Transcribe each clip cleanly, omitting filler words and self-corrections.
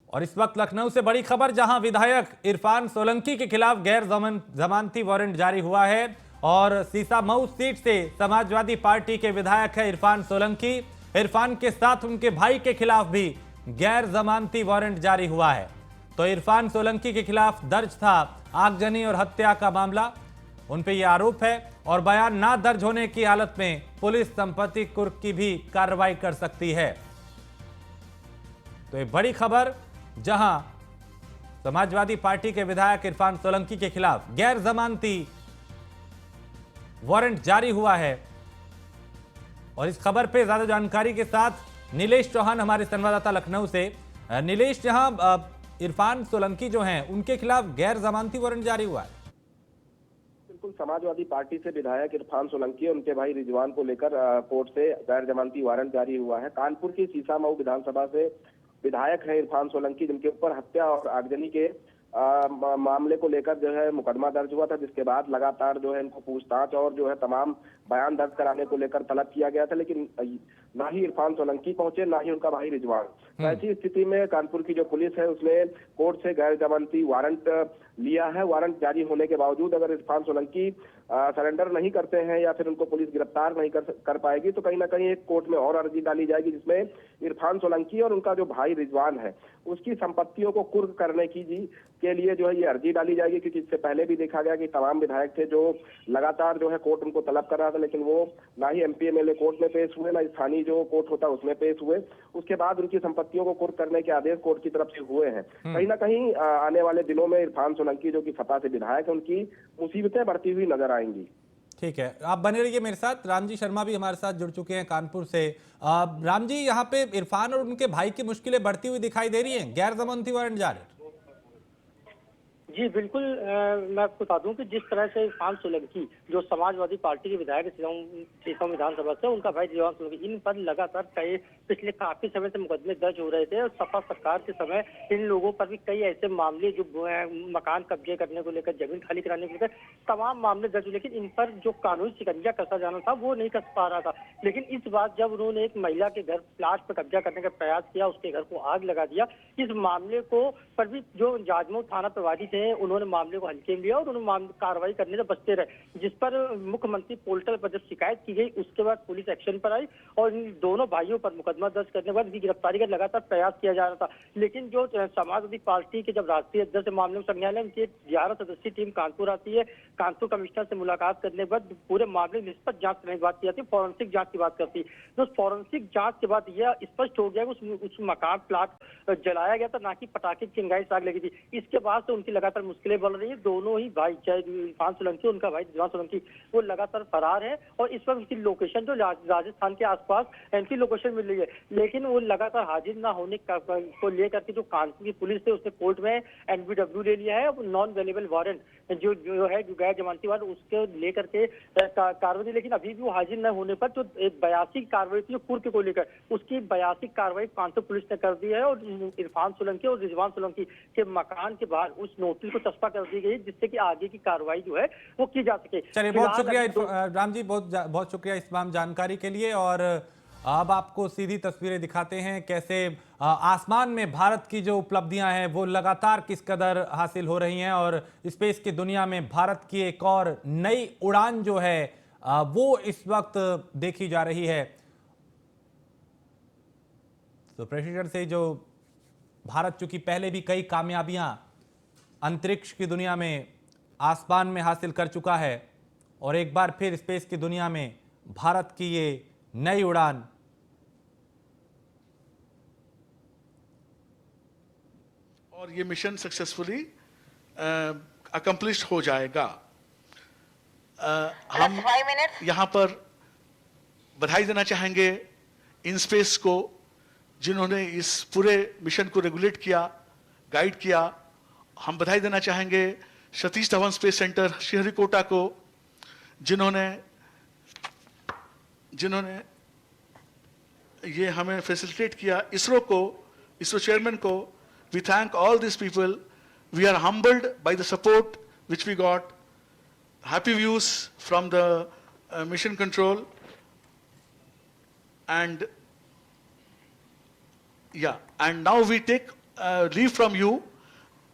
और इस वक्त लखनऊ से बड़ी खबर, जहां विधायक इरफान सोलंकी के खिलाफ गैर जमानती वारंट जारी हुआ है और सीसामऊ सीट से समाजवादी पार्टी के विधायक है इरफान सोलंकी। इरफान के साथ उनके भाई के खिलाफ भी गैर जमानती वारंट जारी हुआ है। तो इरफान सोलंकी के खिलाफ दर्ज था आगजनी और हत्या का मामला, उन पे यह आरोप है और बयान ना दर्ज होने की हालत में पुलिस संपत्ति कुर्क की भी कार्रवाई कर सकती है। तो ये बड़ी खबर, जहां समाजवादी पार्टी के विधायक इरफान सोलंकी के खिलाफ गैर जमानती वारंट जारी हुआ है। और इस खबर पे ज्यादा जानकारी के साथ नीलेश चौहान हमारे संवाददाता लखनऊ से। नीलेश, जहां इरफान सोलंकी जो हैं उनके खिलाफ गैर जमानती वारंट जारी हुआ है। बिल्कुल, समाजवादी पार्टी से विधायक इरफान सोलंकी और उनके भाई रिजवान को लेकर कोर्ट से गैर जमानती वारंट जारी हुआ है। कानपुर की सीसामऊ विधानसभा से विधायक है इरफान सोलंकी, जिनके ऊपर हत्या और आगजनी के मामले को लेकर जो है मुकदमा दर्ज हुआ था, जिसके बाद लगातार जो है इनको पूछताछ और जो है तमाम बयान दर्ज कराने को लेकर तलब किया गया था, लेकिन ना ही इरफान सोलंकी पहुंचे ना ही उनका भाई रिजवान। ऐसी स्थिति में कानपुर की जो पुलिस है उसने कोर्ट से गैर जमानती वारंट लिया है। वारंट जारी होने के बावजूद अगर इरफान सोलंकी सरेंडर नहीं करते हैं या फिर उनको पुलिस गिरफ्तार नहीं कर पाएगी तो कहीं ना कहीं एक कोर्ट में और अर्जी डाली जाएगी, जिसमें इरफान सोलंकी और उनका जो भाई रिजवान है उसकी संपत्तियों को कुर्क करने के लिए जो है ये अर्जी डाली जाएगी। क्योंकि इससे पहले भी देखा गया कि तमाम विधायक थे जो लगातार जो है कोर्ट उनको तलब कर रहा था, लेकिन वो ना ही एमपी एमएलए कोर्ट में पेश हुए, ना स्थानीय जो कोर्ट होता है उसमें पेश हुए। उसके बाद उनकी संपत्तियों को कुर्क करने के आदेश कोर्ट की तरफ से हुए हैं। कहीं ना कहीं आने वाले दिनों में इरफान सोलंकी जो कि सपा से विधायक है, उनकी मुसीबतें बढ़ती हुई नजर आएंगी। ठीक है, आप बने रहिए मेरे साथ। रामजी शर्मा भी हमारे साथ जुड़ चुके हैं कानपुर से। रामजी, यहाँ पे इरफान और उनके भाई की मुश्किलें बढ़ती हुई दिखाई दे रही हैं, गैर जमानती वारंट जारी। जी बिल्कुल, मैं आपको बता दूं कि जिस तरह से इरफान सोलंकी जो समाजवादी पार्टी के विधायक सीसामऊ विधानसभा से, उनका भाई रिजवान सोलंकी, इन पर लगातार पिछले काफी समय से मुकदमे दर्ज हो रहे थे। और सपा सरकार के समय इन लोगों पर भी कई ऐसे मामले जो मकान कब्जे करने को लेकर, जमीन खाली कराने को लेकर तमाम मामले दर्ज हुए, लेकिन इन पर जो कानूनी शिकंजा कसा जाना था वो नहीं कस पा रहा था। लेकिन इस बार जब उन्होंने एक महिला के घर प्लाट पर कब्जा करने का प्रयास किया, उसके घर को आग लगा दिया, इस मामले को पर भी जो जाजमऊ थाना प्रभारी थे उन्होंने मामले को हल्के में लिया और उन्होंने कार्रवाई करने से बचते रहे। जिस पर मुख्यमंत्री पोर्टल पर जब शिकायत की गई उसके बाद पुलिस एक्शन पर आई और इन दोनों भाइयों पर मुकदमा दर्ज करने के बाद इनकी गिरफ्तारी का लगातार प्रयास किया जा रहा था। लेकिन जो समाजवादी पार्टी के जब राष्ट्रीय अध्यक्ष मामले में संज्ञान लें, उनकी 11 सदस्यीय टीम कानपुर आती है। कानपुर कमिश्नर से मुलाकात करने के बाद पूरे मामले की निष्पक्ष जांच करने की बात की जाती है, फॉरेंसिक जांच की बात करती है। तो फॉरेंसिक जांच के बाद यह स्पष्ट हो गया कि उस मकान प्लाट जलाया गया था, ना कि पटाखे की चिंगारी से आग लगी थी। इसके बाद से उनकी लगातार मुश्किलें बढ़ रही है। दोनों ही भाई, चाहे इरफान सोलंकी उनका भाई रिजवान सोलंकी, वो लगातार फरार है और इस वक्त उसकी लोकेशन जो राजस्थान के आसपास इनकी लोकेशन मिल रही है, लेकिन वो लगातार हाजिर ना होने को लेकर के जो कानपुर की पुलिस है उसने कोर्ट में एनबीडब्ल्यू ले लिया है। नॉन अवेलेबल वारंट जो है जो गैर जमानती वारंट उसके लेकर के कार्रवाई, लेकिन अभी भी वो हाजिर न होने पर जो 82 कार्रवाई थी कुर्क को लेकर, उसकी 82 कार्रवाई कानपुर पुलिस ने कर दी है और इरफान सोलंकी और रिजवान सोलंकी के मकान के बाहर उस नोटिस को चस्पा कर दी गई, जिससे कि आगे की कार्रवाई जो है वो की जा सके। चलिए, बहुत शुक्रिया राम जी, बहुत शुक्रिया इस तमाम जानकारी के लिए। और अब आपको सीधी तस्वीरें दिखाते हैं कैसे आसमान में भारत की जो उपलब्धियां हैं वो लगातार किस कदर हासिल हो रही हैं और स्पेस की दुनिया में भारत की एक और नई उड़ान जो है वो इस वक्त देखी जा रही है। तो प्रेसिडेंट से जो भारत चूंकि पहले भी कई कामयाबियां अंतरिक्ष की दुनिया में, आसमान में हासिल कर चुका है और एक बार फिर स्पेस की दुनिया में भारत की ये नई उड़ान और ये मिशन सक्सेसफुली अकम्प्लिश्ड हो जाएगा। हम यहाँ पर बधाई देना चाहेंगे इन स्पेस को, जिन्होंने इस पूरे मिशन को रेगुलेट किया, गाइड किया। हम बधाई देना चाहेंगे सतीश धवन स्पेस सेंटर श्रीहरिकोटा को, जिन्होंने ये हमें फैसिलिटेट किया। इसरो को, इसरो चेयरमैन को, we thank all these people. We are humbled by the support which we got. Happy views from the mission control. And yeah, and now we take leave from you.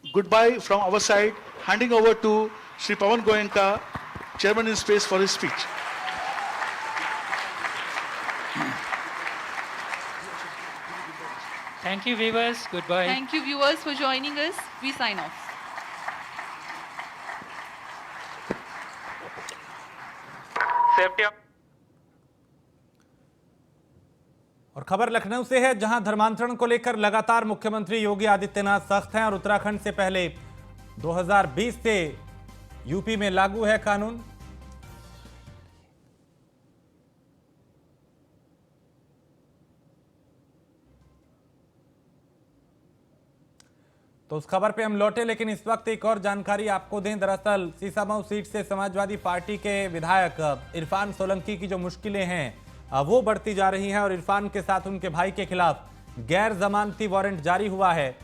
Goodbye from our side. Handing over to Shri Pawan Goenka, Chairman in Space, for his speech. Thank you, viewers. Goodbye. Thank you, viewers, for joining us. We sign off. Safety up. और खबर लखनऊ से है, जहां धर्मांतरण को लेकर लगातार मुख्यमंत्री योगी आदित्यनाथ सख्त हैं और उत्तराखंड से पहले 2020 से यूपी में लागू है कानून। तो उस खबर पे हम लौटे, लेकिन इस वक्त एक और जानकारी आपको दें। दरअसल सीसामऊ सीट से समाजवादी पार्टी के विधायक इरफान सोलंकी की जो मुश्किलें हैं वो बढ़ती जा रही हैं और इरफान के साथ उनके भाई के खिलाफ गैर जमानती वारंट जारी हुआ है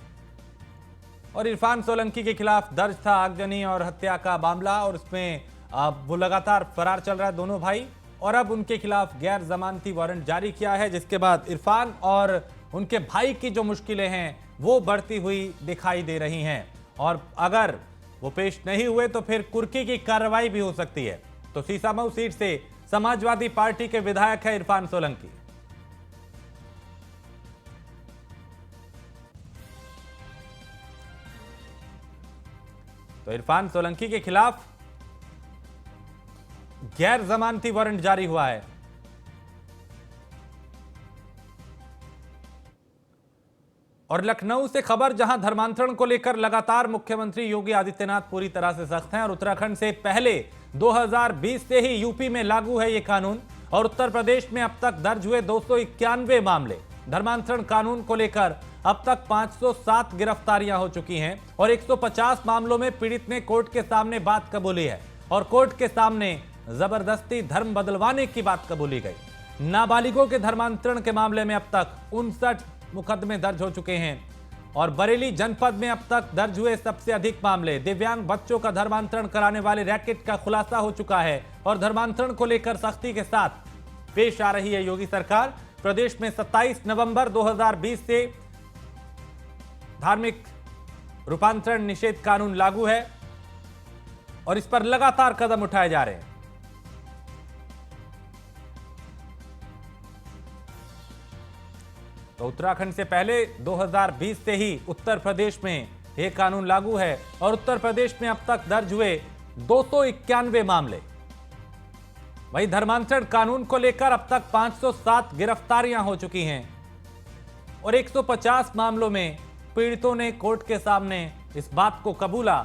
और इरफान सोलंकी के खिलाफ दर्ज था आगजनी और हत्या का मामला और उसमें वो लगातार फरार चल रहा है दोनों भाई, और अब उनके खिलाफ गैर जमानती वारंट जारी किया है, जिसके बाद इरफान और उनके भाई की जो मुश्किलें हैं वो बढ़ती हुई दिखाई दे रही हैं और अगर वो पेश नहीं हुए तो फिर कुर्की की कार्रवाई भी हो सकती है। तो सीसामऊ सीट से समाजवादी पार्टी के विधायक है इरफान सोलंकी। तो इरफान सोलंकी के खिलाफ गैर जमानती वारंट जारी हुआ है। और लखनऊ से खबर, जहां धर्मांतरण को लेकर लगातार मुख्यमंत्री योगी आदित्यनाथ पूरी तरह से सख्त हैं और उत्तराखंड से पहले 2020 से ही यूपी में लागू है ये कानून और उत्तर प्रदेश में अब तक दर्ज हुए 291 मामले। धर्मांतरण कानून को लेकर अब तक 507 गिरफ्तारियां हो चुकी हैं और 150 मामलों में पीड़ित ने कोर्ट के सामने बात कबूली है और कोर्ट के सामने जबरदस्ती धर्म बदलवाने की बात कबूली गई। नाबालिगों के धर्मांतरण के मामले में अब तक 59 मुकदमे दर्ज हो चुके हैं और बरेली जनपद में अब तक दर्ज हुए सबसे अधिक मामले। दिव्यांग बच्चों का धर्मांतरण कराने वाले रैकेट का खुलासा हो चुका है और धर्मांतरण को लेकर सख्ती के साथ पेश आ रही है योगी सरकार। प्रदेश में 27 नवंबर 2020 से धार्मिक रूपांतरण निषेध कानून लागू है और इस पर लगातार कदम उठाए जा रहे हैं। तो उत्तराखंड से पहले 2020 से ही उत्तर प्रदेश में यह कानून लागू है और उत्तर प्रदेश में अब तक दर्ज हुए 291 मामले। वहीं धर्मांतरण कानून को लेकर अब तक 507 गिरफ्तारियां हो चुकी हैं और 150 मामलों में पीड़ितों ने कोर्ट के सामने इस बात को कबूला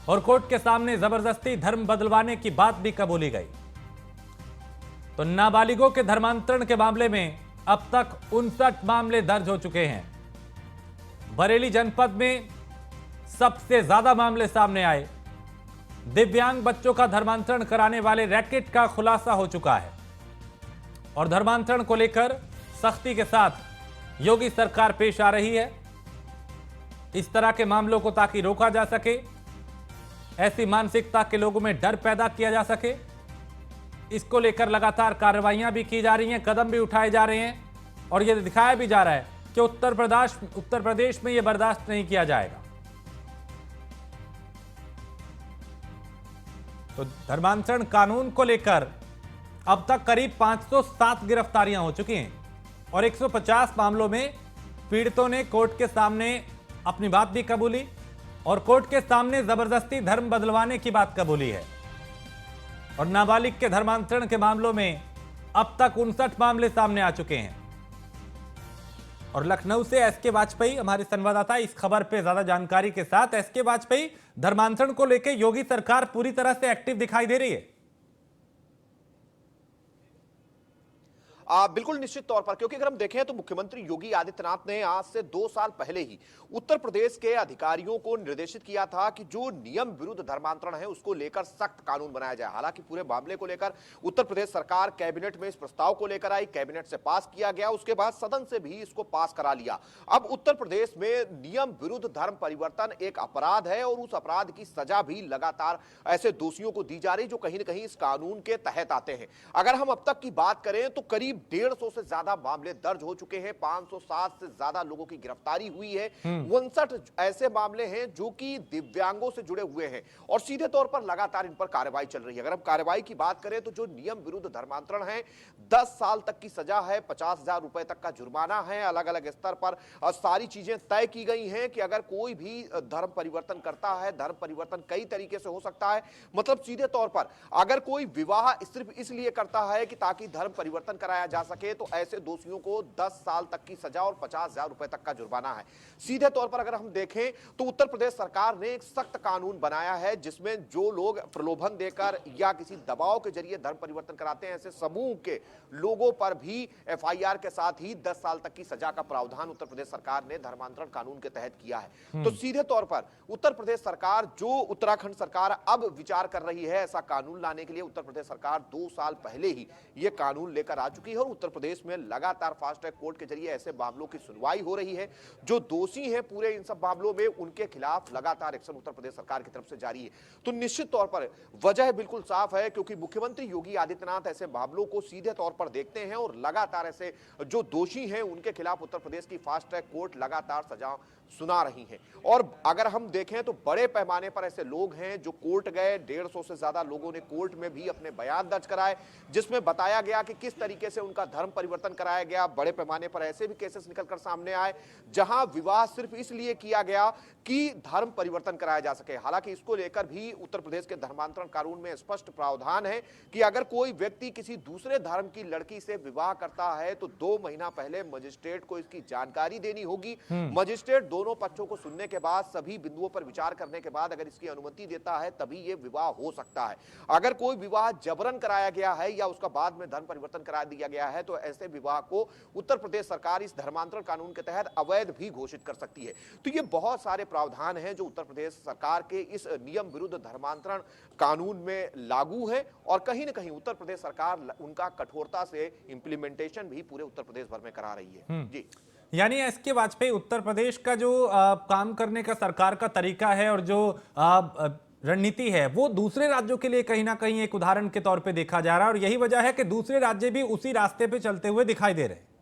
और कोर्ट के सामने जबरदस्ती धर्म बदलवाने की बात भी कबूली गई। तो नाबालिगों के धर्मांतरण के मामले में अब तक 59 मामले दर्ज हो चुके हैं। बरेली जनपद में सबसे ज्यादा मामले सामने आए। दिव्यांग बच्चों का धर्मांतरण कराने वाले रैकेट का खुलासा हो चुका है और धर्मांतरण को लेकर सख्ती के साथ योगी सरकार पेश आ रही है इस तरह के मामलों को, ताकि रोका जा सके, ऐसी मानसिकता के लोगों में डर पैदा किया जा सके। इसको लेकर लगातार कार्रवाइयां भी की जा रही हैं, कदम भी उठाए जा रहे हैं और यह दिखाया भी जा रहा है कि उत्तर प्रदेश में यह बर्दाश्त नहीं किया जाएगा। तो धर्मांतरण कानून को लेकर अब तक करीब 507 गिरफ्तारियां हो चुकी हैं और 150 मामलों में पीड़ितों ने कोर्ट के सामने अपनी बात भी कबूली और कोर्ट के सामने जबरदस्ती धर्म बदलवाने की बात कबूली है। और नाबालिग के धर्मांतरण के मामलों में अब तक 59 मामले सामने आ चुके हैं। और लखनऊ से एसके वाजपेयी हमारे संवाददाता इस खबर पे ज्यादा जानकारी के साथ। एसके वाजपेयी, धर्मांतरण को लेकर योगी सरकार पूरी तरह से एक्टिव दिखाई दे रही है। बिल्कुल निश्चित तौर पर, क्योंकि अगर हम देखें तो मुख्यमंत्री योगी आदित्यनाथ ने आज से 2 साल पहले ही उत्तर प्रदेश के अधिकारियों को निर्देशित किया था कि जो नियम विरुद्ध धर्मांतरण है उसको लेकर सख्त कानून बनाया जाए। हालांकि पूरे मामले को लेकर उत्तर प्रदेश सरकार कैबिनेट में इस प्रस्ताव को लेकर आई, कैबिनेट से पास किया गया, उसके बाद सदन से भी इसको पास करा लिया। अब उत्तर प्रदेश में नियम विरुद्ध धर्म परिवर्तन एक अपराध है और उस अपराध की सजा भी लगातार ऐसे दोषियों को दी जा रही जो कहीं ना कहीं इस कानून के तहत आते हैं। अगर हम अब तक की बात करें तो करीब 150 से ज्यादा मामले दर्ज हो चुके हैं, 560 से ज्यादा लोगों की गिरफ्तारी हुई है, 59 ऐसे मामले हैं जो कि दिव्यांगों से जुड़े हुए हैं और सीधे तौर पर लगातार इन पर कार्रवाई चल रही है। अगर हम कार्रवाई की बात करें तो जो नियम विरुद्ध धर्मांतरण है, 10 साल तक की सजा है, 50,000 रुपए तक का जुर्माना है। अलग अलग स्तर पर सारी चीजें तय की गई हैं कि अगर कोई भी धर्म परिवर्तन करता है, धर्म परिवर्तन कई तरीके से हो सकता है, मतलब सीधे तौर पर अगर कोई विवाह सिर्फ इसलिए करता है कि ताकि धर्म परिवर्तन कराया जा सके तो ऐसे दोषियों को 10 साल तक की सजा और 50,000 रुपए तक का जुर्माना है। सीधे तौर पर अगर हम देखें तो उत्तर प्रदेश सरकार ने एक सख्त कानून बनाया है जिसमें जो लोग प्रलोभन देकर या किसी दबाव के जरिए धर्म परिवर्तन कराते हैं, ऐसे समूह के लोगों पर भी एफआईआर के साथ ही 10 साल तक की सजा का प्रावधान उत्तर प्रदेश सरकार ने धर्मांतरण कानून के तहत किया है। तो सीधे तौर पर उत्तर प्रदेश सरकार, जो उत्तराखंड सरकार अब विचार कर रही है ऐसा कानून लाने के लिए, उत्तर प्रदेश सरकार 2 साल पहले ही यह कानून लेकर आ चुकी है और उत्तर प्रदेश में लगातार फास्ट ट्रैक कोर्ट के जरिए ऐसे मामलों की सुनवाई हो रही है। जो दोषी हैं पूरे इन सब मामलों में, उनके खिलाफ लगातार एक्शन उत्तर प्रदेश सरकार की तरफ से जारी है। तो निश्चित तौर पर वजह बिल्कुल साफ है, क्योंकि मुख्यमंत्री योगी आदित्यनाथ ऐसे मामलों को सीधे तौर पर देखते हैं और लगातार ऐसे जो दोषी हैं उनके खिलाफ उत्तर प्रदेश की फास्ट ट्रैक कोर्ट लगातार सजा सुना रही हैं। और अगर हम देखें तो बड़े पैमाने पर ऐसे लोग हैं जो कोर्ट गए, 150 से ज्यादा लोगों ने कोर्ट में भी अपने बयान दर्ज कराए जिसमें बताया गया कि किस तरीके से उनका धर्म परिवर्तन कराया गया। बड़े पैमाने पर ऐसे भी केसेस निकलकर सामने आए जहां विवाह सिर्फ इसलिए किया गया कि धर्म परिवर्तन कराया जा सके। हालांकि इसको लेकर भी उत्तर प्रदेश के धर्मांतरण कानून में स्पष्ट प्रावधान है कि अगर कोई व्यक्ति किसी दूसरे धर्म की लड़की से विवाह करता है तो 2 महीना पहले मजिस्ट्रेट को इसकी जानकारी देनी होगी। मजिस्ट्रेट दोनों पक्षों को सुनने के बाद, सभी बिंदुओं पर विचार करने के बाद अगर इसकी अनुमति देता है तभी यह विवाह हो सकता है। अगर कोई विवाह जबरन कराया गया है या उसका बाद में धर्म परिवर्तन करा दिया गया है तो ऐसे विवाह को उत्तर प्रदेश सरकार इस धर्मांतरण कानून के तहत अवैध भी घोषित कर सकती है। तो ये बहुत सारे प्रावधान हैं जो उत्तर प्रदेश सरकार के इस नियम विरुद्ध धर्मांतरण कानून में लागू है और कहीं ना कहीं उत्तर प्रदेश सरकार उनका कठोरता से इंप्लीमेंटेशन भी पूरे उत्तर प्रदेश भर में करा रही है। जी, यानी एस.के. वाजपेयी उत्तर प्रदेश का जो काम करने का सरकार का तरीका है और जो रणनीति है वो दूसरे राज्यों के लिए कहीं ना कहीं एक उदाहरण के तौर पे देखा जा रहा है और यही वजह है कि दूसरे राज्य भी उसी रास्ते पे चलते हुए दिखाई दे रहे हैं।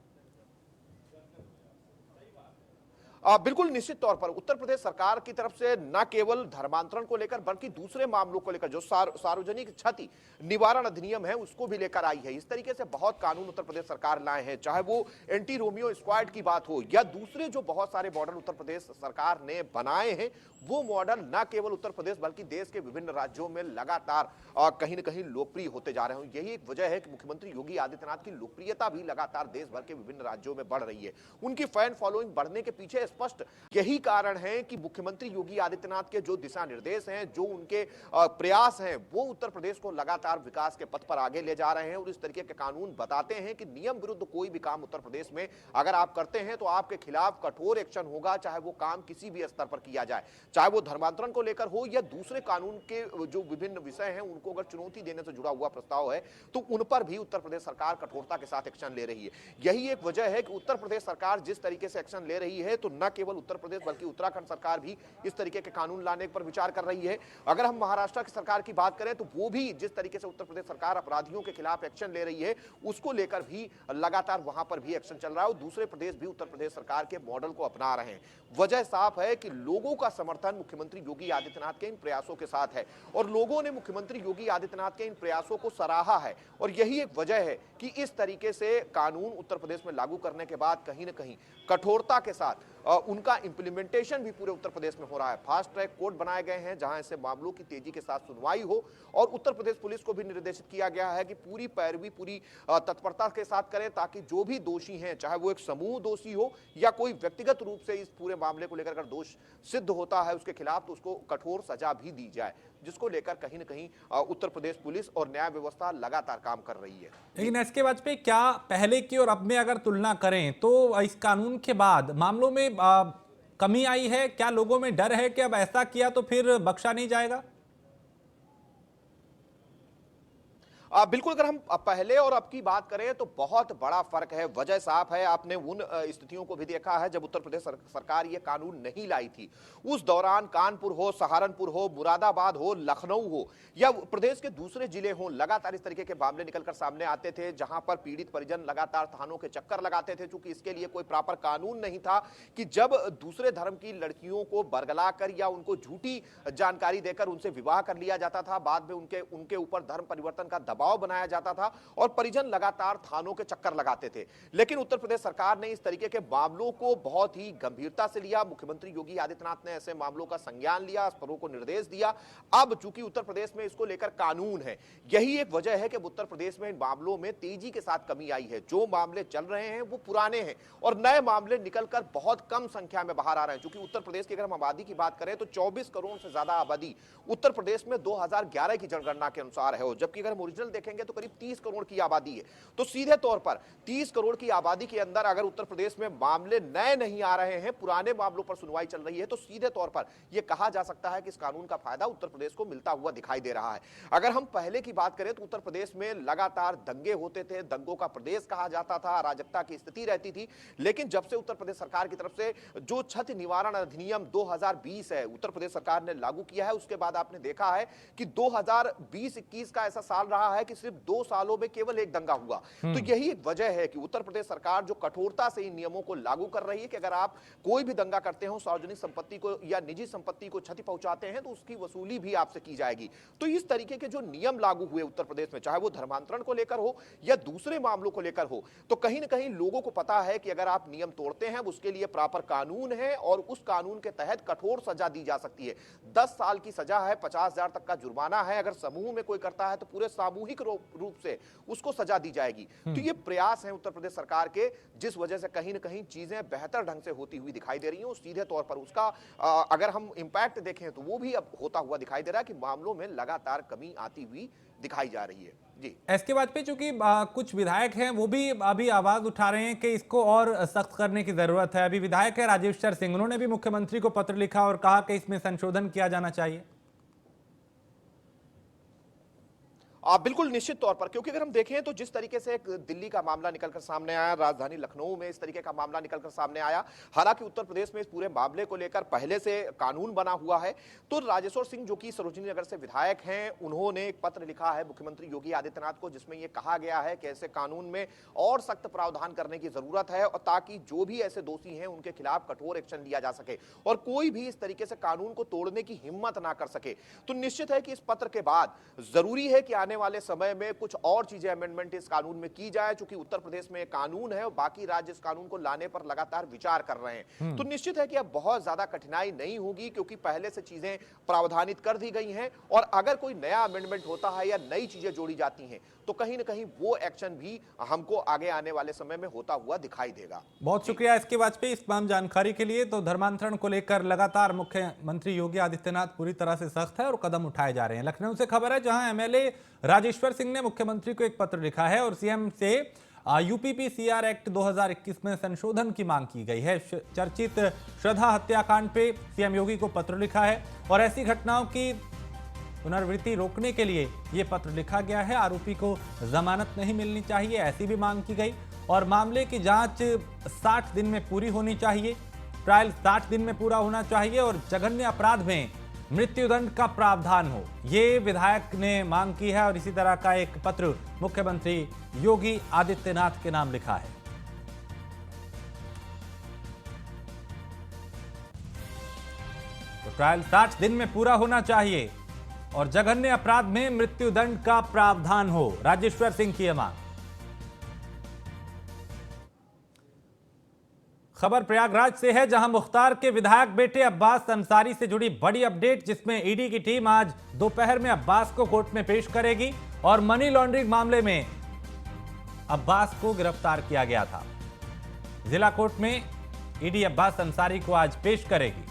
बिल्कुल निश्चित तौर पर उत्तर प्रदेश सरकार की तरफ से न केवल धर्मांतरण को लेकर बल्कि दूसरे मामलों को लेकर जो सार्वजनिक क्षति निवारण अधिनियम है उसको भी लेकर आई है। इस तरीके से बहुत कानून उत्तर प्रदेश सरकार लाए हैं, चाहे वो एंटी रोमियो स्क्वाड की बात हो या दूसरे जो बहुत सारे मॉडल उत्तर प्रदेश सरकार ने बनाए हैं, वो मॉडल न केवल उत्तर प्रदेश बल्कि देश के विभिन्न राज्यों में लगातार कहीं न कहीं लोकप्रिय होते जा रहे हैं। यही एक वजह है कि मुख्यमंत्री योगी आदित्यनाथ की लोकप्रियता भी लगातार देश भर के विभिन्न राज्यों में बढ़ रही है। उनकी फैन फॉलोइंग बढ़ने के पीछे स्पष्ट यही कारण है कि मुख्यमंत्री योगी आदित्यनाथ के जो दिशा निर्देश हैं, जो उनके प्रयास हैं, वो उत्तर प्रदेश को लगातार विकास के पथ पर आगे ले जा रहे हैं और इस तरीके के कानून बताते हैं कि नियम विरुद्ध कोई भी काम उत्तर प्रदेश में अगर आप करते हैं तो आपके खिलाफ कठोर एक्शन होगा, चाहे वो काम किसी भी स्तर पर किया जाए, चाहे वो धर्मांतरण को लेकर हो या दूसरे कानून के जो विभिन्न विषय हैं उनको अगर चुनौती देने से जुड़ा हुआ प्रस्ताव है तो उन पर भी उत्तर प्रदेश सरकार कठोरता के साथ एक्शन ले रही है। यही एक वजह है कि उत्तर प्रदेश सरकार जिस तरीके से एक्शन ले रही है तो न केवल उत्तर प्रदेश बल्कि उत्तराखंड सरकार भी इस तरीके के कानून लाने पर विचार कर रही है। अगर हम महाराष्ट्र की सरकार की बात करें तो वो भी जिस तरीके से उत्तर प्रदेश सरकार अपराधियों के खिलाफ एक्शन ले रही है उसको लेकर भी लगातार वहां पर भी एक्शन चल रहा है और दूसरे प्रदेश भी उत्तर प्रदेश सरकार के मॉडल को अपना रहे हैं। वजह साफ है कि लोगों का समर्थन मुख्यमंत्री योगी आदित्यनाथ के इन प्रयासों के साथ है और लोगों ने मुख्यमंत्री योगी आदित्यनाथ के इन प्रयासों को सराहा है और यही एक वजह है कि इस तरीके से कानून उत्तर प्रदेश में लागू करने के बाद कहीं ना कहीं कठोरता के साथ उनका इंप्लीमेंटेशन भी पूरे उत्तर प्रदेश में हो रहा है। फास्ट ट्रैक कोर्ट बनाए गए हैं जहां ऐसे मामलों की तेजी के साथ सुनवाई हो और उत्तर प्रदेश पुलिस को भी निर्देशित किया गया है कि पूरी पैरवी, पूरी तत्परता के साथ करें ताकि जो भी दोषी हैं, चाहे वो एक समूह दोषी हो या कोई व्यक्तिगत रूप से इस पूरे मामले को लेकर अगर दोष सिद्ध होता है उसके खिलाफ तो उसको कठोर सजा भी दी जाए, जिसको लेकर कहीं ना कहीं उत्तर प्रदेश पुलिस और न्याय व्यवस्था लगातार काम कर रही है। लेकिन एस.के. वाजपेयी, क्या पहले की और अब में अगर तुलना करें तो इस कानून के बाद मामलों में कमी आई है? क्या लोगों में डर है कि अब ऐसा किया तो फिर बख्शा नहीं जाएगा? बिल्कुल, अगर हम पहले और अब की बात करें तो बहुत बड़ा फर्क है। वजह साफ है, आपने उन स्थितियों को भी देखा है जब उत्तर प्रदेश सरकार ये कानून नहीं लाई थी। उस दौरान कानपुर हो, सहारनपुर हो, मुरादाबाद हो, लखनऊ हो या प्रदेश के दूसरे जिले हो, लगातार इस तरीके के मामले निकलकर सामने आते थे जहां पर पीड़ित परिजन लगातार थानों के चक्कर लगाते थे, क्योंकि इसके लिए कोई प्रॉपर कानून नहीं था कि जब दूसरे धर्म की लड़कियों को बरगलाकर या उनको झूठी जानकारी देकर उनसे विवाह कर लिया जाता था, बाद में उनके ऊपर धर्म परिवर्तन का दबाव बनाया जाता था और परिजन लगातार थानों के चक्कर लगाते थे। लेकिन उत्तर प्रदेश सरकार ने इस तरीके के मामलों को बहुत ही गंभीरता से लिया। मुख्यमंत्री योगी आदित्यनाथ ने ऐसे मामलों का संज्ञान लिया, स्तरों को निर्देश दिया। अब चूंकि उत्तर प्रदेश में इसको लेकर कानून है, यही एक वजह है कि उत्तर प्रदेश में इन मामलों में तेजी के साथ कमी आई है। जो मामले चल रहे हैं वो पुराने हैं और नए मामले निकलकर बहुत कम संख्या में बाहर आ रहे हैं। क्योंकि उत्तर प्रदेश की अगर हम आबादी की बात करें तो 24 करोड़ से ज्यादा आबादी उत्तर प्रदेश में 2011 की जनगणना के अनुसार है, जबकि अगर हम ओरिजिनल देखेंगे तो करीब 30 करोड़ की आबादी है। तो सीधे तौर पर 30 करोड़ की आबादी के अंदर अगर उत्तर प्रदेश में मामले नए नहीं आ रहे हैं, पुराने मामलों पर सुनवाई चल रही है, तो सीधे तौर पर यह कहा जा सकता है कि इस कानून का फायदा उत्तर प्रदेश को मिलता हुआ दिखाई दे रहा है। अगर हम पहले की बात करें तो उत्तर प्रदेश में लगातार दंगे होते थे, दंगों का प्रदेश कहा जाता था, अराजकता की स्थिति रहती थी। लेकिन जब से उत्तर प्रदेश सरकार की तरफ से जो क्षति निवारण अधिनियम 2020 है उत्तर प्रदेश सरकार ने लागू किया है, उसके बाद आपने देखा है कि 2020-21 का ऐसा साल रहा है कि सिर्फ 2 सालों में केवल एक दंगा हुआ। तो यही एक वजह है कि उत्तर प्रदेश सरकार जो कठोरता से इन नियमों को लागू कर रही है कि अगर आप कोई भी दंगा करते हो, सार्वजनिक संपत्ति को या निजी संपत्ति को क्षति पहुंचाते हैं, तो उसकी वसूली भी आपसे की जाएगी। तो इस तरीके के जो नियम लागू हुए उत्तर प्रदेश में, चाहे वो धर्मांतरण को लेकर हो या दूसरे मामलों को लेकर हो, तो कहीं ना कहीं लोगों को पता है कि अगर आप नियम तोड़ते हैं उसके लिए प्रॉपर कानून है और उस कानून के तहत कठोर सजा दी जा सकती है। 10 साल की सजा है, 50,000 तक का जुर्माना है। अगर समूह में कोई करता है तो पूरे सामूहिक रूप से उसको सजा दी जाएगी। तो ये प्रयास है उत्तर प्रदेश सरकार के, जिस वजह से कहीं ना कहीं चीजें बेहतर ढंग से होती हुई दिखाई दे रही हैं। सीधे तौर पर उसका अगर हम इंपैक्ट देखें तो वो भी अब होता हुआ दिखाई दे रहा है कि मामलों में लगातार कमी आती हुई दिखाई जा रही है। जी, इसके बाद पे चूंकि कुछ विधायक हैं वो भी अभी आवाज उठा रहे हैं कि इसको और सख्त करने की जरूरत है। अभी विधायक है राजेश्वर सिंह, उन्होंने भी मुख्यमंत्री को पत्र लिखा और कहा कि इसमें संशोधन किया जाना चाहिए। बिल्कुल निश्चित तौर पर, क्योंकि अगर हम देखें तो जिस तरीके से एक दिल्ली का मामला निकलकर सामने आया, राजधानी लखनऊ में इस तरीके का मामला निकलकर सामने आया, हालांकि उत्तर प्रदेश में इस पूरे मामले को लेकर पहले से कानून बना हुआ है। तो राजेश्वर सिंह जो कि सरोजिनी नगर से विधायक हैं, उन्होंने एक पत्र लिखा है मुख्यमंत्री योगी आदित्यनाथ को, जिसमें यह कहा गया है कि ऐसे कानून में और सख्त प्रावधान करने की जरूरत है और ताकि जो भी ऐसे दोषी हैं उनके खिलाफ कठोर एक्शन लिया जा सके और कोई भी इस तरीके से कानून को तोड़ने की हिम्मत ना कर सके। तो निश्चित है कि इस पत्र के बाद जरूरी है कि आने वाले समय में कुछ और चीजें अमेंडमेंट इस कानून में की जाए, क्योंकि उत्तर प्रदेश में कानून है और बाकी राज्य इस कानून को लाने पर लगातार विचार कर रहे हैं। तो निश्चित है कि अब बहुत ज्यादा कठिनाई नहीं होगी, क्योंकि पहले से चीजें प्रावधानित कर दी गई हैं और अगर कोई नया अमेंडमेंट होता है या नई चीजें जोड़ी जाती हैं तो कहीं ना कहीं वो एक्शन भी हमको आगे आने वाले समय में होता हुआ दिखाई देगा। बहुत शुक्रिया इसके वाजपेयी इस तमाम जानकारी के लिए। तो धर्मांतरण को लेकर लगातार मुख्यमंत्री योगी आदित्यनाथ पूरी तरह से सख्त है और कदम उठाए जा रहे हैं। लखनऊ से खबर है जहां एमएलए राजेश्वर सिंह ने मुख्यमंत्री को एक पत्र लिखा है और सीएम से यूपीपीसीआर एक्ट 2021 में संशोधन की मांग की गई है। चर्चित श्रद्धा हत्याकांड पे सीएम योगी को पत्र लिखा है और ऐसी घटनाओं की पुनरावृत्ति रोकने के लिए यह पत्र लिखा गया है। आरोपी को जमानत नहीं मिलनी चाहिए, ऐसी भी मांग की गई और मामले की जांच 60 दिन में पूरी होनी चाहिए, ट्रायल 60 दिन में पूरा होना चाहिए और जघन्य अपराध में मृत्युदंड का प्रावधान हो, ये विधायक ने मांग की है और इसी तरह का एक पत्र मुख्यमंत्री योगी आदित्यनाथ के नाम लिखा है। तो ट्रायल 60 दिन में पूरा होना चाहिए और जघन्य अपराध में मृत्युदंड का प्रावधान हो, राजेश्वर सिंह की मांग। खबर प्रयागराज से है जहां मुख्तार के विधायक बेटे अब्बास अंसारी से जुड़ी बड़ी अपडेट, जिसमें ईडी की टीम आज दोपहर में अब्बास को कोर्ट में पेश करेगी और मनी लॉन्ड्रिंग मामले में अब्बास को गिरफ्तार किया गया था। जिला कोर्ट में ईडी अब्बास अंसारी को आज पेश करेगी।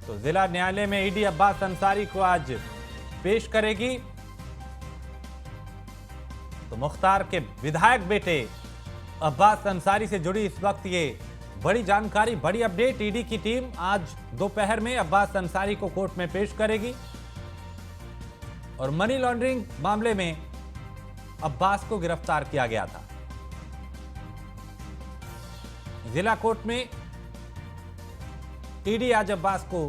तो जिला न्यायालय में ईडी अब्बास अंसारी को आज पेश करेगी। तो मुख्तार के विधायक बेटे अब्बास अंसारी से जुड़ी इस वक्त ये बड़ी जानकारी, बड़ी अपडेट। ईडी की टीम आज दोपहर में अब्बास अंसारी को कोर्ट में पेश करेगी और मनी लॉन्ड्रिंग मामले में अब्बास को गिरफ्तार किया गया था। जिला कोर्ट में ईडी आज अब्बास को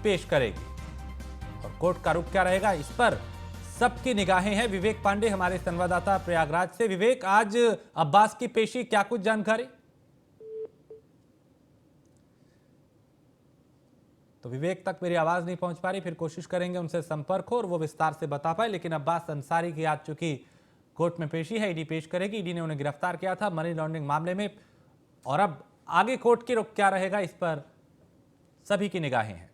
पेश करेगी और कोर्ट का रुख क्या रहेगा, इस पर सबकी निगाहें हैं। विवेक पांडे हमारे संवाददाता प्रयागराज से। विवेक, आज अब्बास की पेशी, क्या कुछ जानकारी? तो विवेक तक मेरी आवाज नहीं पहुंच पा रही, फिर कोशिश करेंगे उनसे संपर्क हो और वो विस्तार से बता पाए। लेकिन अब्बास अंसारी की आज चूंकि कोर्ट में पेशी है, ईडी पेश करेगी। ईडी ने उन्हें गिरफ्तार किया था मनी लॉन्ड्रिंग मामले में और अब आगे कोर्ट की रुख क्या रहेगा, इस पर सभी की निगाहें हैं।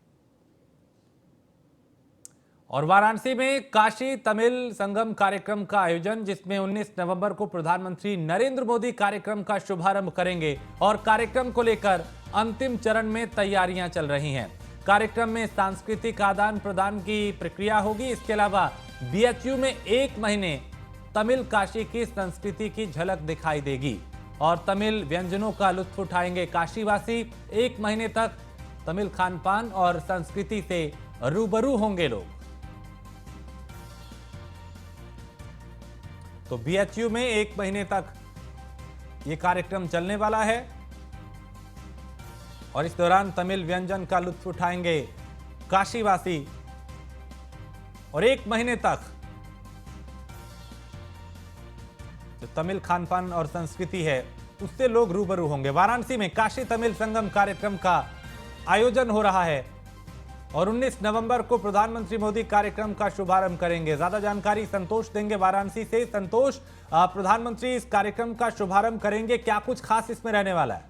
और वाराणसी में काशी तमिल संगम कार्यक्रम का आयोजन, जिसमें 19 नवंबर को प्रधानमंत्री नरेंद्र मोदी कार्यक्रम का शुभारंभ करेंगे और कार्यक्रम को लेकर अंतिम चरण में तैयारियां चल रही हैं। कार्यक्रम में सांस्कृतिक आदान प्रदान की प्रक्रिया होगी। इसके अलावा बीएचयू में 1 महीने तमिल काशी की संस्कृति की झलक दिखाई देगी और तमिल व्यंजनों का लुत्फ उठाएंगे काशीवासी। 1 महीने तक तमिल खानपान और संस्कृति से रूबरू होंगे लोग। तो बीएचयू में 1 महीने तक यह कार्यक्रम चलने वाला है और इस दौरान तमिल व्यंजन का लुत्फ उठाएंगे काशीवासी और 1 महीने तक जो तमिल खानपान और संस्कृति है उससे लोग रूबरू होंगे। वाराणसी में काशी तमिल संगम कार्यक्रम का आयोजन हो रहा है और 19 नवंबर को प्रधानमंत्री मोदी कार्यक्रम का शुभारंभ करेंगे। ज्यादा जानकारी संतोष देंगे वाराणसी से। संतोष, प्रधानमंत्री इस कार्यक्रम का शुभारंभ करेंगे, क्या कुछ खास इसमें रहने वाला है?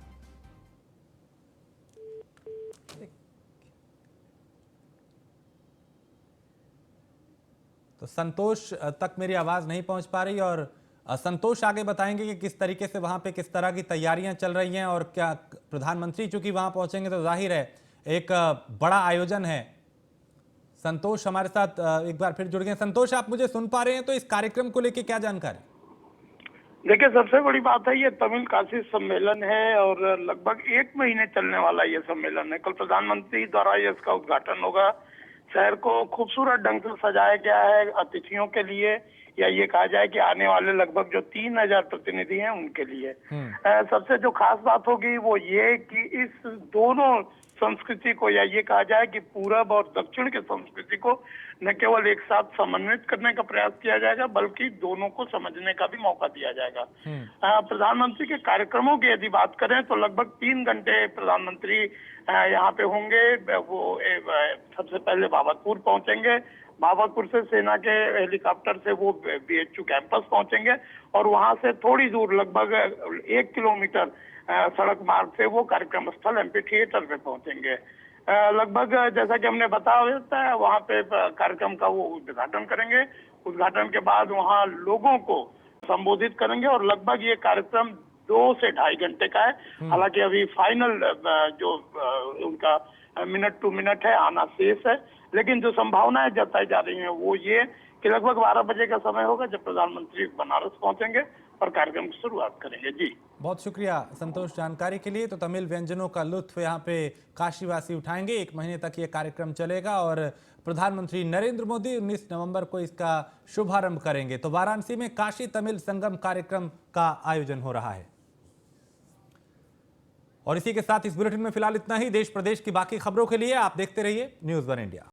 तो संतोष तक मेरी आवाज नहीं पहुंच पा रही और संतोष आगे बताएंगे कि किस तरीके से वहां पे किस तरह की तैयारियां चल रही हैं और क्या प्रधानमंत्री चूंकि वहां पहुंचेंगे तो जाहिर है एक बड़ा आयोजन है। संतोष हमारे साथ एक बार फिर जुड़ गए। संतोष, आप मुझे सुन पा रहे हैं? तो इस कार्यक्रम को लेकर क्या जानकारी? देखिए, सबसे बड़ी बात है ये तमिल काशी सम्मेलन है और लगभग 1 महीने चलने वाला ये सम्मेलन है। कल प्रधानमंत्री द्वारा ये इसका उद्घाटन होगा। शहर को खूबसूरत ढंग से सजाया गया है अतिथियों के लिए, या ये कहा जाए कि आने वाले लगभग जो 3000 प्रतिनिधि हैं उनके लिए। सबसे जो खास बात होगी वो ये कि इस दोनों संस्कृति को, या ये कहा जाए कि पूरब और दक्षिण के संस्कृति को न केवल एक साथ समन्वित करने का प्रयास किया जाएगा बल्कि दोनों को समझने का भी मौका दिया जाएगा। प्रधानमंत्री के कार्यक्रमों की यदि बात करें तो लगभग 3 घंटे प्रधानमंत्री यहाँ पे होंगे। वो सबसे पहले बाबतपुर पहुंचेंगे। बाबतपुर से सेना के हेलीकॉप्टर से वो बीएचयू कैंपस पहुंचेंगे और वहां से थोड़ी दूर लगभग 1 किलोमीटर सड़क मार्ग से वो कार्यक्रम स्थल एमपी थिएटर पे पहुंचेंगे। लगभग जैसा कि हमने बताया है वहां पे कार्यक्रम का वो उद्घाटन करेंगे। उद्घाटन के बाद वहां लोगों को संबोधित करेंगे और लगभग ये कार्यक्रम 2 से 2.5 घंटे का है। हालांकि अभी फाइनल जो उनका मिनट टू मिनट है आना शेष है, लेकिन जो संभावनाएं जताई जा रही हैं वो ये कि लगभग 12 बजे का समय होगा जब प्रधानमंत्री बनारस पहुंचेंगे और कार्यक्रम की शुरुआत करेंगे। जी, बहुत शुक्रिया संतोष जानकारी के लिए। तो तमिल व्यंजनों का लुत्फ यहाँ पे काशीवासी उठाएंगे। 1 महीने तक ये कार्यक्रम चलेगा और प्रधानमंत्री नरेंद्र मोदी 19 नवंबर को इसका शुभारंभ करेंगे। तो वाराणसी में काशी तमिल संगम कार्यक्रम का आयोजन हो रहा है। और इसी के साथ इस बुलेटिन में फिलहाल इतना ही। देश प्रदेश की बाकी खबरों के लिए आप देखते रहिए न्यूज़ 1 इंडिया।